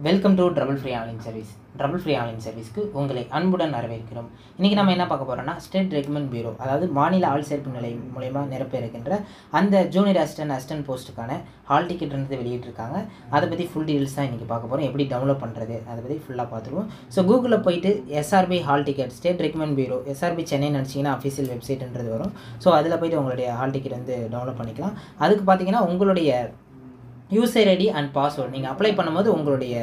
Welcome to trouble free online service. Trouble free online சர்வீஸ்க்கு உங்களை அன்புடன் வரவேற்கிறோம். இன்றைக்கி நம்ம என்ன பார்க்க போகிறோம்னா, ஸ்டேட் ரெக்ரூட்மெண்ட் பியூரோ, அதாவது மாநில ஆள் சேர்ப்பு நிலையம் மூலயமா நிரப்ப இருக்கின்ற அந்த ஜூனியர் அசிஸ்டன்ட் போஸ்ட்டுக்கான ஹால் டிக்கெட் வந்து வெளியிட்டிருக்காங்க. அதை பற்றி ஃபுல் டீட்டெயில்ஸ் தான் இன்றைக்கி பார்க்க போகிறோம். எப்படி டவுன்லோட் பண்ணுறது அதை பற்றி ஃபுல்லாக பார்த்துருவோம். ஸோ கூகுளில் போயிட்டு SRP hall ticket state recruitment bureau SRP Chennai நினச்சிங்கன்னா அஃபீஷியல் வெப்சைட்ன்றது வரும். ஸோ அதில் போய்ட்டு உங்களுடைய ஹால் டிக்கெட் வந்து டவுன்லோட் பண்ணிக்கலாம். அதுக்கு பார்த்தீங்கன்னா உங்களுடைய யூசர் ஐடி அண்ட் பாஸ்வேர்டு நீங்கள் அப்ளை பண்ணும்போது உங்களுடைய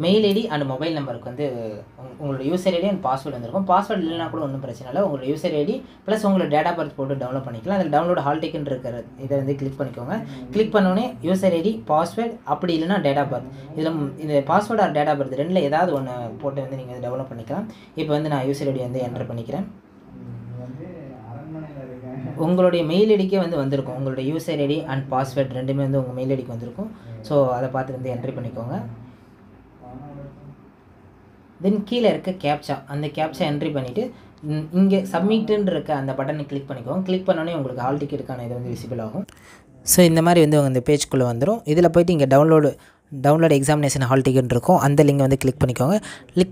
மெயில் ஐடி அண்ட் மொபைல் நம்பருக்கு வந்து உங்களோட யூசர் ஐடி அண்ட் பாஸ்வேர்டு வந்துருக்கும். பாஸ்வேர்டு இல்லைனா கூட ஒன்றும் பிரச்சனை இல்லை. உங்களோட யூசர் ஐடி ப்ளஸ் உங்களோட டேட் ஆஃப் பர்த் போட்டு டவுன்லோட் பண்ணிக்கலாம். அதில் டவுன்லோட் ஹால் டிக்கெட் இருக்கிற இதை வந்து கிளிக் பண்ணிக்கோங்க. கிளிக் பண்ணோடனே யூசர் ஐடி, பாஸ்வேர்டு, அப்படி இல்லைனா டேட் ஆஃப் பர்த், இதில் இந்த password or date of birth ரெண்டில் ஏதாவது ஒன்று போட்டு வந்து நீங்கள் டவுன்லோட் பண்ணிக்கலாம். இப்போ வந்து நான் யூசர் ஐடி வந்து என்டர் பண்ணிக்கிறேன். உங்களுடைய மெயில் ஐடிக்கே வந்து வந்திருக்கும். உங்களுடைய யூசர் ஐடி அண்ட் பாஸ்வேர்டு ரெண்டுமே வந்து உங்கள் மெயில் ஐடிக்கு வந்திருக்கும். ஸோ அதை பார்த்து வந்து என்ட்ரி பண்ணிக்கோங்க. தென் கீழே இருக்க கேப்சா, அந்த கேப்சா என்ட்ரி பண்ணிவிட்டு இங்கே சப்மிட்டுன்னு இருக்க அந்த பட்டனை கிளிக் பண்ணிக்கோங்க. கிளிக் பண்ணோன்னே உங்களுக்கு ஹால் டிக்கெட்டுக்கான இது வந்து விசிபிள் ஆகும். ஸோ இந்த மாதிரி வந்து உங்கள் இந்த பேஜ்குள்ளே வந்துடும். இதில் போய்ட்டு இங்கே டவுன்லோட் எக்ஸாமினேஷன் ஹால் டிக்கெட் இருக்கும். அந்த லிங்கை வந்து கிளிக் பண்ணிக்கோங்க.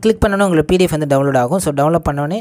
கிளிக் பண்ணோன்னே உங்களுக்கு பிடிஎஃப் வந்து டவுன்லோட் ஆகும். ஸோ டவுன்லோட் பண்ணோன்னே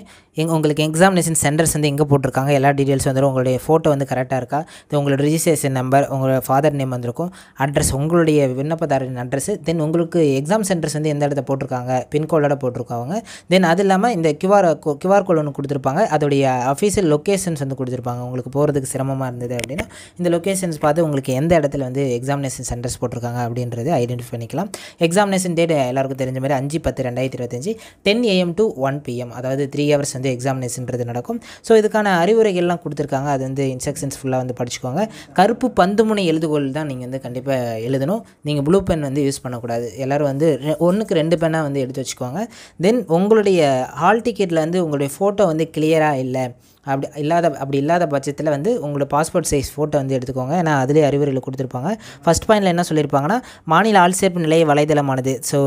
உங்களுக்கு எக்ஸாமினேஷன் சென்டர்ஸ் வந்து எங்கே போட்டிருக்காங்க எல்லா டீட்டெயில்ஸ் வந்துடும். உங்களுடைய ஃபோட்டோ வந்து கரெக்டாக இருக்கா, உங்களோட ரிஜிஸ்ட்ரேஷன் நம்பர், உங்களோட ஃபாதர் நேம் வந்திருக்கும், அட்ரஸ், உங்களுடைய விண்ணப்பதாரின் அட்ரஸ், தென் உங்களுக்கு எக்ஸாம் சென்டர்ஸ் வந்து எந்த இடத்த போட்டிருக்காங்க, பின்கோடோட போட்டிருக்காங்க. தென் அது இல்லாமல் இந்த கியூஆர் கோட் ஒன்று கொடுத்துருப்பாங்க. அதோடைய அஃபீஷியல் லொக்கேஷன்ஸ் வந்து கொடுத்துருப்பாங்க. உங்களுக்கு போகிறதுக்கு சிரமமாக இருந்தது அப்படின்னா இந்த லொக்கேஷன்ஸ் பார்த்து உங்களுக்கு எந்த இடத்துல வந்து எக்ஸாமினேஷன் சென்டர்ஸ் போட்டிருக்காங்க அப்படின்றது ஐடென்டிஃபை பண்ணிக்கலாம். எக்ஸாமினேஷன் டேட் எல்லாருக்கும் தெரிஞ்ச மாதிரி 5/10/2025 10 AM to 1 PM, அதாவது 3 hours வந்து எக்ஸாமினேஷன்றது நடக்கும். ஸோ இதுக்கான அறிவுரைகள்லாம் கொடுத்துருக்காங்க. அது வந்து இன்ஸ்ட்ரக்ஷன்ஸ் ஃபுல்லாக வந்து படிச்சுக்கோங்க. கருப்பு பந்துமுனை எழுதுகோள் தான் நீங்கள் வந்து கண்டிப்பாக எழுதணும். நீங்கள் ப்ளூ பென் வந்து யூஸ் பண்ணக்கூடாது. எல்லோரும் வந்து 1க்கு 2 பென்னாக வந்து எடுத்து வச்சுக்கோங்க. தென் உங்களுடைய ஹால் டிக்கெட்டில் வந்து உங்களுடைய ஃபோட்டோ வந்து கிளியராக இல்லை, அப்படி இல்லாத பட்சத்தில் வந்து உங்களோட பாஸ்போர்ட் சைஸ் ஃபோட்டோ வந்து எடுத்துக்கோங்க. ஏன்னா அதிலே அறிவுரையில் கொடுத்துருப்பாங்க. ஃபஸ்ட் பாயிண்டில் என்ன சொல்லியிருப்பாங்கன்னா, மாநில ஆள் சேர்ப்பு நிலைய வலைதளமானது, ஸோ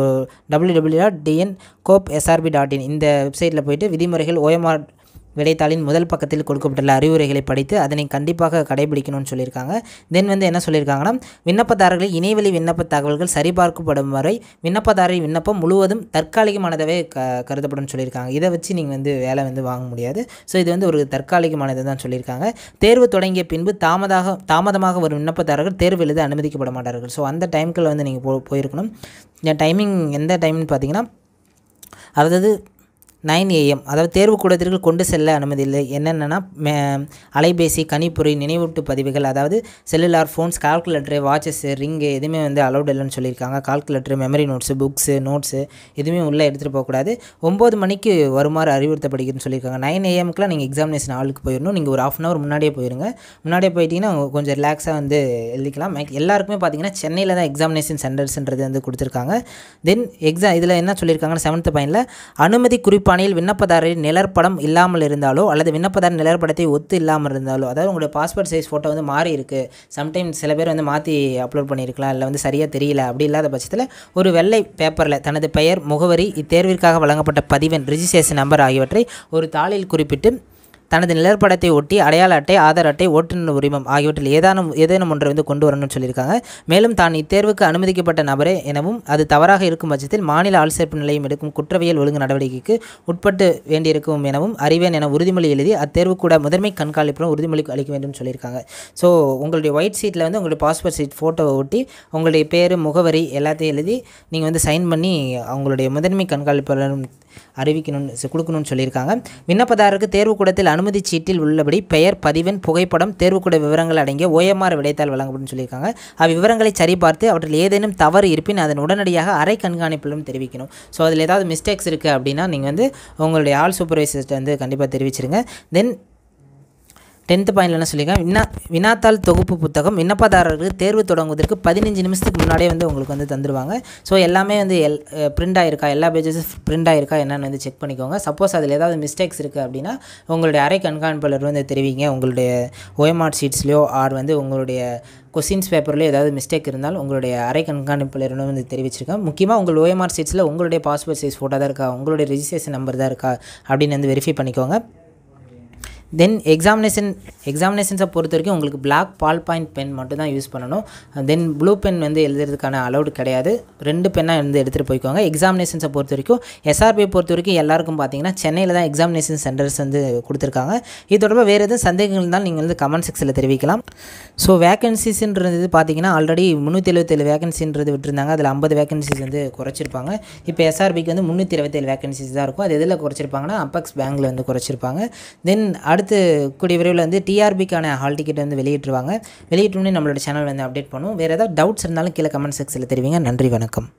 www.dncop.srb.in இந்த வெப்சைட்டில் போய்ட்டு விதிமுறைகள் OMR விடைத்தாளின் முதல் பக்கத்தில் கொடுக்கப்பட்டுள்ள அறிவுரைகளை படித்து அதனை கண்டிப்பாக கடைபிடிக்கணும்னு சொல்லியிருக்காங்க. தென் வந்து என்ன சொல்லியிருக்காங்கன்னா, விண்ணப்பதாரர்களின் இணையவழி விண்ணப்ப தகவல்கள் சரிபார்க்கப்படும் வரை விண்ணப்பதாரரின் விண்ணப்பம் முழுவதும் தற்காலிகமானதாகவே கருதப்படும் சொல்லியிருக்காங்க. இதை வச்சு நீங்கள் வந்து வேலை வந்து வாங்க முடியாது. ஸோ இது வந்து ஒரு தற்காலிகமானது தான் சொல்லியிருக்காங்க. தேர்வு தொடங்கிய பின்பு தாமதமாக வரும் விண்ணப்பதாரர்கள் தேர்வு எழுத அனுமதிக்கப்பட மாட்டார்கள். ஸோ அந்த டைமுக்குள்ள வந்து நீங்கள் போயிருக்கணும். இந்த டைமிங் எந்த டைம்னு பார்த்தீங்கன்னா, அதாவது 9 AM, அதாவது தேர்வு கூடத்திற்கு கொண்டு செல்ல அனுமதி இல்லை. என்னென்னா அலைபேசி, கணிப்பொறி, நினைவூட்டு பதிவுகள், அதாவது cellular phones, calculator, watches, ring எதுவுமே வந்து அலௌட் இல்லைன்னு சொல்லியிருக்காங்க. Calculator, memory notes, books, notes எதுவுமே உள்ளே எடுத்துகிட்டு போகக்கூடாது. 9 மணிக்கு வருமாறு அறிவுறுத்தப்படுகிறதுன்னு சொல்லியிருக்காங்க. 9 AMக்குலாம் நீங்கள் எக்ஸாமினேஷன் ஹாலுக்கு போயிடணும். நீங்கள் ஒரு 1/2 hour முன்னாடியே போயிருங்க. முன்னாடியே போயிட்டீங்கன்னா கொஞ்சம் ரிலாக்ஸாக வந்து எழுதிக்கலாம். எல்லாருக்குமே பார்த்தீங்கன்னா சென்னையில் தான் எக்ஸாமினேஷன் சென்டர்ஸ்ன்றது வந்து கொடுத்துருக்காங்க. தென் இதில் என்ன சொல்லியிருக்காங்கன்னா, 7th பாயிண்டில் அனுமதி குறிப்பானையில் விண்ணப்பதாரரின் நிழற்படம் இல்லாமல் இருந்தாலோ அல்லது விண்ணப்பதாரர் நிழற்படத்தை ஒத்து இல்லாமல் இருந்தாலோ, அதாவது உங்களுடைய பாஸ்போர்ட் சைஸ் ஃபோட்டோ வந்து மாறி இருக்குது, சம்டைம்ஸ் சில பேர் வந்து மாற்றி அப்லோட் பண்ணியிருக்கலாம், இல்லை வந்து சரியாக தெரியல, அப்படி இல்லாத பட்சத்தில் ஒரு வெள்ளை பேப்பரில் தனது பெயர், முகவரி, இத்தேர்விற்காக வழங்கப்பட்ட பதிவெண், ரிஜிஸ்ட்ரேஷன் நம்பர் ஆகியவற்றை ஒரு தாளில் குறிப்பிட்டு தனது நிழற்படத்தை ஒட்டி அடையாள அட்டை, ஆதார் அட்டை, ஓட்டுநர் உரிமம் ஆகியவற்றில் ஏதேனும் ஒன்றை வந்து கொண்டு வரணும்னு சொல்லியிருக்காங்க. மேலும் தான் இத்தேர்வுக்கு அனுமதிக்கப்பட்ட நபரே எனவும் அது தவறாக இருக்கும் பட்சத்தில் மாநில ஆள் சேர்ப்பு நிலையம் எடுக்கும் குற்றவியல் ஒழுங்கு நடவடிக்கைக்கு உட்பட்டு வேண்டியிருக்கும் எனவும் அறிவேன் என உறுதிமொழி எழுதி அத்தேர்வு கூட முதன்மை கண்காணிப்புடன் உறுதிமொழி அளிக்க வேண்டும் சொல்லியிருக்காங்க. ஸோ உங்களுடைய ஒயிட் ஷீட்டில் வந்து உங்களுடைய பாஸ்போர்ட் சைஸ் ஃபோட்டோவை ஒட்டி உங்களுடைய பேர், முகவரி எல்லாத்தையும் எழுதி நீங்கள் வந்து சைன் பண்ணி அவங்களுடைய முதன்மை கண்காணிப்பாளர் கொடுக்கணும்னு சொல்லியிருக்காங்க. விண்ணப்பதாரருக்கு தேர்வுக்கூடத்தில் அனுமதி சீட்டில் உள்ளபடி பெயர், பதிவெண், புகைப்படம், தேர்வுக்கூட விவரங்கள் அடங்கிய OMR விடைத்தாள் வழங்கப்படும் சொல்லியிருக்காங்க. அவ்விவரங்களை சரிபார்த்து அவற்றில் ஏதேனும் தவறு இருப்பின் அதன் உடனடியாக அரை கண்காணிப்பிலும் தெரிவிக்கணும். ஸோ அதில் ஏதாவது மிஸ்டேக்ஸ் இருக்குது அப்படின்னா நீங்கள் வந்து உங்களுடைய ஆல் சூப்பர்வைசர்கிட்ட வந்து கண்டிப்பாக தெரிவிச்சிருங்க. தென் 10th பாயிண்டில் என்ன சொல்லியிருக்காங்க, வினாத்தாள் தொகுப்பு புத்தகம் விண்ணப்பதாரருக்கு தேர்வு தொடங்குவதற்கு 15 நிமிஷத்துக்கு முன்னாடியே வந்து உங்களுக்கு வந்து தந்துடுவாங்க. ஸோ எல்லாமே வந்து பிரிண்ட் ஆகிருக்கா, எல்லா பேஜஸும் பிரிண்ட் ஆகிருக்கா என்னென்னு வந்து செக் பண்ணிக்கோங்க. சப்போஸ் அதில் ஏதாவது மிஸ்டேக்ஸ் இருக்குது அப்படின்னா உங்களுடைய அரை கண்காணிப்பாளர் வந்து தெரிவிங்க. உங்களுடைய OMR ஷீட்ஸ்லையோ ஆர் வந்து உங்களுடைய கொஸ்டின்ஸ் பேப்பர்லேயோ ஏதாவது மிஸ்டேக் இருந்தாலும் உங்களுடைய அரை கண்காணிப்பாளர் வந்து தெரிவிச்சிருக்கேன். முக்கியமாக உங்கள் OMR ஷீட்ஸில் உங்களுடைய பாஸ்போர்ட் சைஸ் ஃபோட்டோ தான் இருக்கா, உங்களுடைய ரிஜிஸ்ட்ரேஷன் நம்பர் தான் இருக்கா அப்படின்னு வந்து வெரிஃபை பண்ணிக்கோங்க. தென் எக்ஸாமினேஷன்ஸை பொறுத்த வரைக்கும் உங்களுக்கு பிளாக் பால் பாயிண்ட் பென் மட்டும் தான் யூஸ் பண்ணணும். தென் ப்ளூ பென் வந்து எழுதுறதுக்கான அலௌடு கிடையாது. 2 பென்னாக வந்து எடுத்துகிட்டு போய்க்கோங்க. எக்ஸாமினேஷன்ஸை பொறுத்த வரைக்கும் எஸ்ஆர்பியை பொறுத்த வரைக்கும் எல்லாருக்கும் பார்த்தீங்கன்னா சென்னையில் தான் எக்ஸாமினேஷன் சென்டர்ஸ் வந்து கொடுத்துருக்காங்க. இது தொடர்பாக வேறு எதுவும் சந்தேகங்கள் இருந்தால் நீங்கள் வந்து கமெண்ட் செக்ஷனில் தெரிவிக்கலாம். ஸோ வேகன்சிஸ்ன்றது பார்த்தீங்கன்னா ஆல்ரெடி 377 வேகன்சின்றது விட்டுருந்தாங்க. அதில் 50 வேகன்சிஸ் வந்து குறைச்சிருப்பாங்க. இப்போ எஸ்ஆர்பிக்கு வந்து 327 வேகன்சிஸ் தான் இருக்கும். அது எதில் குறைச்சிருப்பாங்கன்னா அப்பெக்ஸ் பேங்கில் வந்து குறைச்சிருப்பாங்க. தென் அடுத்து கூடிய விரைவில் வந்து டிஆர்பிக்கான ஹால் டிக்கெட் வந்து வெளியிட்டுருவாங்க. வெளியிட்டோன்னே நம்மளோட சேனல் வந்து அப்டேட் பண்ணுவோம். வேறு ஏதாவது டவுட்ஸ் இருந்தாலும் கீழே கமெண்ட் செக்ஷனில் தெரிவிங்க. நன்றி, வணக்கம்.